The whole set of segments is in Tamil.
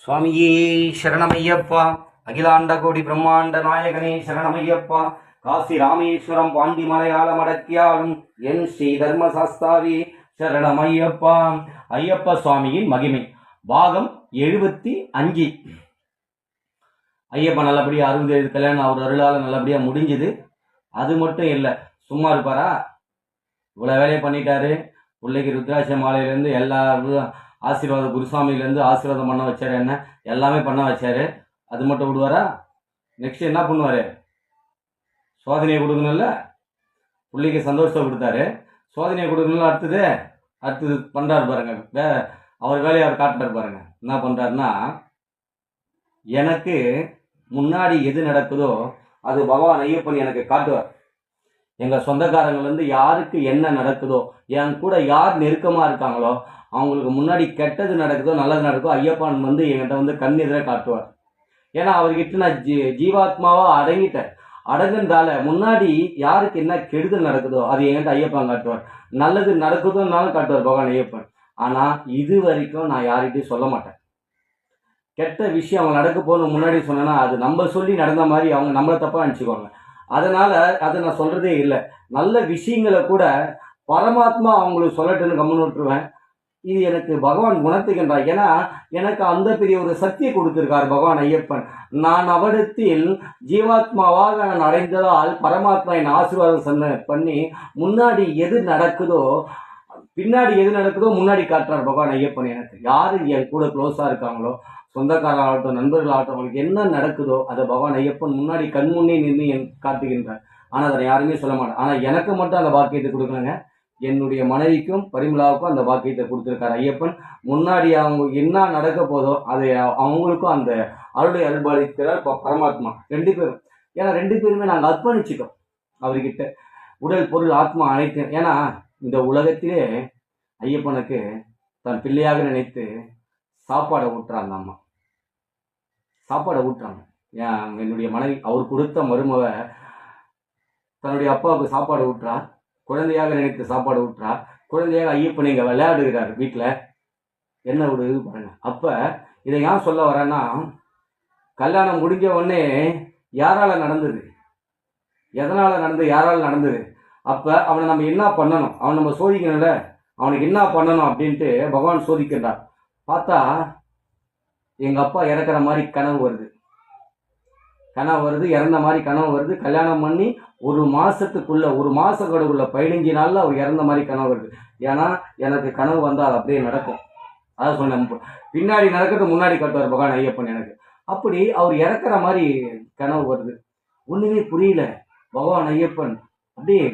சுவாமியே சரணமையப்பா. அகிலாண்ட கோடி பிரம்மாண்ட நாயகனே சரணமையப்பா. காசி ராமேஸ்வரம் பாண்டி மலையாளம் அடக்கியாலும் என் ஸ்ரீ தர்மசாஸ்தாவே சரணமையப்பா. ஐயப்ப சுவாமியின் மகிமை பாகம் 75. ஐயப்பா நல்லபடியா 60 கல்யாணம் அவர் அருளால் நல்லபடியா முடிஞ்சுது. அது மட்டும் இல்லை, சும்மா இருப்பாரா? இவ்வளவு வேலையை பண்ணிட்டாரு. பிள்ளைக்கு ருத்ராட்ச மாலையிலேருந்து எல்லா ஆசீர்வாதம், குருசாமியிலேருந்து ஆசீர்வாதம் பண்ண வச்சாரு, என்ன எல்லாமே பண்ண வச்சாரு. அது மட்டும் விடுவாரா? நெக்ஸ்ட் என்ன பண்ணுவாரு? சோதனையை கொடுக்கணும்ல. பிள்ளைக்கு சந்தோஷத்தை கொடுத்தாரு, சோதனையை கொடுக்கணும்ல. அடுத்தது பண்றாரு பாருங்க. அவர் வேலையை அவர் காட்டுறாரு பாருங்க. என்ன பண்றாருன்னா, எனக்கு முன்னாடி எது நடக்குதோ அது பகவான் ஐயப்பன் எனக்கு காட்டுவார். எங்கள் சொந்தக்காரங்கள்லேருந்து யாருக்கு என்ன நடக்குதோ, என் கூட யார் நெருக்கமாக இருக்காங்களோ அவங்களுக்கு முன்னாடி கெட்டது நடக்குதோ நல்லது நடக்குதோ ஐயப்பன் என்கிட்ட கண்ணெதிரை காட்டுவார். ஏன்னா அவர்கிட்ட நான் ஜீவாத்மாவாக அடங்கிட்டேன். அடங்குறதால முன்னாடி யாருக்கு என்ன கெடுதல் நடக்குதோ அது என்கிட்ட ஐயப்பன் காட்டுவார். நல்லது நடக்குதோன்னாலும் காட்டுவார் பகவான் ஐயப்பன். ஆனால் இது வரைக்கும் நான் யார்கிட்டையும் சொல்ல மாட்டேன். கெட்ட விஷயம் அவங்க நடக்க போகணும் முன்னாடி சொன்னேன்னா அது நம்ம சொல்லி நடந்த மாதிரி அவங்க நம்மளை தப்பாக நினச்சிக்குவாங்க. அதனால அதை நான் சொல்றதே இல்லை. நல்ல விஷயங்களை கூட பரமாத்மா அவங்களுக்கு சொல்லட்டுன்னு கம்மன் விட்டுருவேன். இது எனக்கு பகவான் குணத்துக்கின்றார். ஏன்னா எனக்கு அந்த பெரிய ஒரு சக்தியை கொடுத்திருக்கார் பகவான் ஐயப்பன். நான் அவரிடத்தில் ஜீவாத்மாவாக நான் அடைந்ததால் பரமாத்மா என் ஆசீர்வாதம் பண்ணி முன்னாடி எது நடக்குதோ பின்னாடி எது நடக்குதோ முன்னாடி காட்டுறார் பகவான் ஐயப்பன். எனக்கு யாரு என் கூட க்ளோஸா இருக்காங்களோ, சொந்தக்காரர்களாகட்டும் நண்பர்களாகட்டும், அவங்களுக்கு என்ன நடக்குதோ அதை பகவான் ஐயப்பன் முன்னாடி கண்முன்னே நின்று காட்டுகின்றார். ஆனால் அதை யாருமே சொல்ல மாட்டேன். ஆனால் எனக்கு மட்டும் அந்த பாக்கியத்தை கொடுக்கணுங்க. என்னுடைய மனைவிக்கும் பரிமளாவுக்கும் அந்த பாக்கியத்தை கொடுத்துருக்காரு ஐயப்பன். முன்னாடி அவங்க என்ன நடக்க போதோ அதை அவங்களுக்கும் அந்த அருளை அருள்பாலிக்கிறார் பரமாத்மா. 2 பேரும். ஏன்னா 2 பேருமே நாங்கள் அர்ப்பணிச்சிட்டோம் அவர்கிட்ட, உடல் பொருள் ஆத்மா அனைத்து. ஏன்னா இந்த உலகத்திலே ஐயப்பனுக்கு தன் பிள்ளையாக நினைத்து சாப்பாடை ஊட்டுறாங்க. அம்மா சாப்பாடை ஊட்டுறாங்க. என்னுடைய மனைவி அவர் கொடுத்த மருமவ தன்னுடைய அப்பாவுக்கு சாப்பாடு ஊட்டுறா, குழந்தையாக நினைத்து சாப்பாடு ஊட்டுறா. குழந்தையாக ஐயப்பன் இங்கே விளையாடுகிறார் வீட்டில். என்ன விடுது பாருங்க. அப்போ இதை ஏன் சொல்ல வரேன்னா, கல்யாணம் முடிஞ்ச உடனே யாரால நடந்தது, எதனால் நடந்தது, யாரால் நடந்தது. அப்போ அவனை நம்ம என்ன பண்ணணும், அவனை நம்ம சோதிக்கணும்ல. அவனுக்கு என்ன பண்ணணும் அப்படின்ட்டு பகவான் சோதிக்கின்றார். பார்த்தா எங்கள் அப்பா இறக்குற மாதிரி கனவு வருது, இறந்த மாதிரி கனவு வருது. கல்யாணம் பண்ணி 1 மாதத்துக்குள்ள 1 மாத கடுக்குள்ள 15 நாளில் அவர் இறந்த மாதிரி கனவு வருது. ஏன்னா எனக்கு கனவு வந்தால் அது அப்படியே நடக்கும். அதான் சொன்னேன், பின்னாடி நடக்கிறது முன்னாடி காட்டுவார் பகவான் ஐயப்பன் எனக்கு. அப்படி அவர் இறக்குற மாதிரி கனவு வருது. ஒன்றுமே புரியல. பகவான் ஐயப்பன் அப்படியே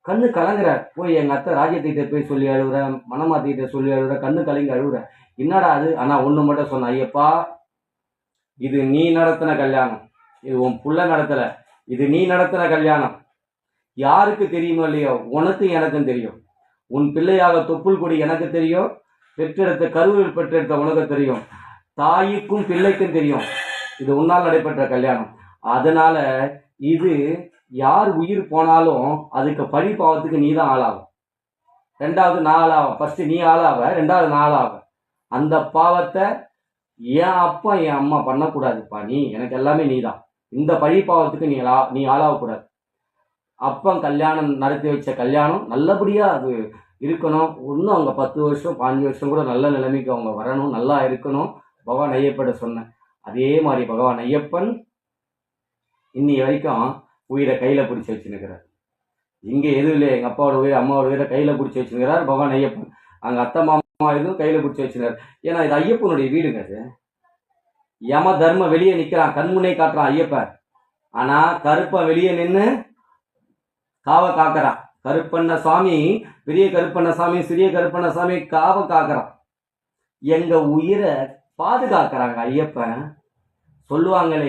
கண்ணு கலங்குற. போய் எங்கள் அத்தை ராஜ்யத்திட்ட போய் சொல்லி அழுகுறேன், மனமாத்திட்ட சொல்லி அழுகுறேன், கண்ணு கலங்கி அழுகுறேன். என்னடா அது? ஆனால் ஒன்று மட்டும் சொன்ன, ஐயப்பா இது நீ நடத்தின கல்யாணம், இது உன் புள்ள நடத்தலை, இது நீ நடத்தின கல்யாணம். யாருக்கு தெரியுமோ இல்லையோ, உனக்கும் எனக்கும் தெரியும். உன் பிள்ளையாக தொப்புள் கொடி எனக்கு தெரியும், பெற்றெடுத்த கருவில் பெற்றெடுத்த உனக்கு தெரியும், தாய்க்கும் பிள்ளைக்கும் தெரியும் இது உன்னால் நடைபெற்ற கல்யாணம். அதனால இது யார் உயிர் போனாலும் அதுக்கு பழி பாவத்துக்கு நீ தான் ஆளாகும். 2வது நான் ஆளாவேன். ஃபர்ஸ்ட் நீ ஆளாவ, 2வது நான் ஆளாவேன். அந்த பாவத்தை என் அப்பா என் அம்மா பண்ணக்கூடாதுப்பா. நீ எனக்கு எல்லாமே நீ தான். இந்த பழி பாவத்துக்கு நீ ஆளாகக்கூடாது. அப்பன் கல்யாணம் நடத்தி வச்ச கல்யாணம் நல்லபடியா அது இருக்கணும். இன்னும் அவங்க 10 வருஷம் 5 வருஷம் கூட நல்ல நிலைமைக்கு அவங்க வரணும், நல்லா இருக்கணும். பகவான் ஐயப்பட சொன்னேன். அதே மாதிரி பகவான் ஐயப்பன் இன்னி வரைக்கும் உயிரை கையில பிடிச்சி வச்சுருக்கிறார். இங்கே எதுவும் இல்லை, எங்கள் அப்பாவோட உயிரை அம்மாவோட உயிரை கையில பிடிச்சி வச்சுருக்கிறார் பகவான் ஐயப்பன். அங்கே அத்தை மாமா எதுவும் கையில பிடிச்சி வச்சுருக்காரு. ஏன்னா இது ஐயப்பனுடைய வீடுங்க. அது யம தர்ம வெளியே நிற்கிறான், கண்முனை காட்டுறான் ஐயப்பன். ஆனா கருப்பன் வெளியே நின்று காவ காக்கிறான். கருப்பண்ண சாமி, பெரிய கருப்பண்ண சாமி, சிறிய கருப்பண்ண சாமி காவ காக்கிறான். எங்க உயிரை பாதுகாக்கிறாங்க ஐயப்பன். சொல்லுவாங்களே,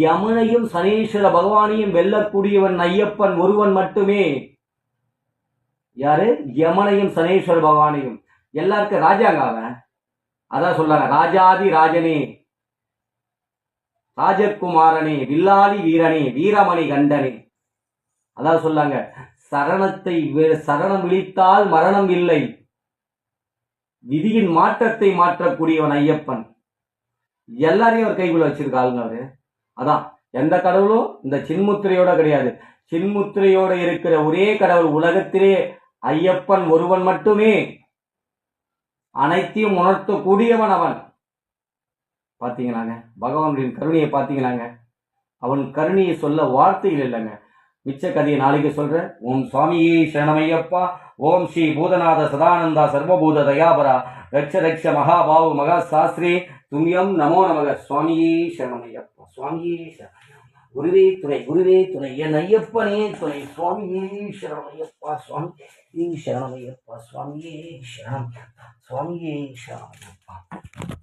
யமனையும் சனீஸ்வர பகவானையும் வெல்லக்கூடியவன் ஐயப்பன் ஒருவன் மட்டுமே. யாரு? யமனையும் சனீஸ்வர பகவானையும். எல்லாருக்கும் ராஜாங்க அவன். அதான் சொல்றாங்க, ராஜாதி ராஜனே, ராஜகுமாரனே, வில்லாளி வீரனே, வீரமணி கண்டனே. அதான் சொல்லாங்க, சரணம் விழித்தால் மரணம் இல்லை, விதியின் மாற்றத்தை மாற்றக்கூடியவன் ஐயப்பன். எல்லாரையும் ஒரு கைக்குள்ள வச்சிருக்க ஆளுங்க அவரு. அதான் எந்த கடவுளும் இந்த சின்முத்திரையோட கிடையாது. சின்முத்திரையோட இருக்கிற ஒரே கடவுள் உலகத்திலே ஐயப்பன் ஒருவன் மட்டுமே. அனைத்தையும் உணர்த்தக்கூடியவன் அவன். பாத்தீங்களாங்க பகவானுடைய கருணையை பாத்தீங்களாங்க. அவன் கருணையை சொல்ல வார்த்தைகள் இல்லைங்க. மிச்ச கதையை நாளைக்கு சொல்றேன். ஓம் சுவாமியே சரணமையப்பா. ஓம் ஸ்ரீ பூதநாத சதானந்தா சர்வபூத தயாபரா ரட்ச ரட்ச மகாபாவு மகா சாஸ்திரி தும்யம் நமோ நமக. சுவாமியே சரணமையப்பா. சுவாமியே சரணம். குருவே துணை, குருவே துணை, என் ஐயப்பனே துணை. சுவாமியே சரணமையப்பா. சுவாமியே சரணமையப்பா. சுவாமியே சரணம். சுவாமியே சரணமையப்பா.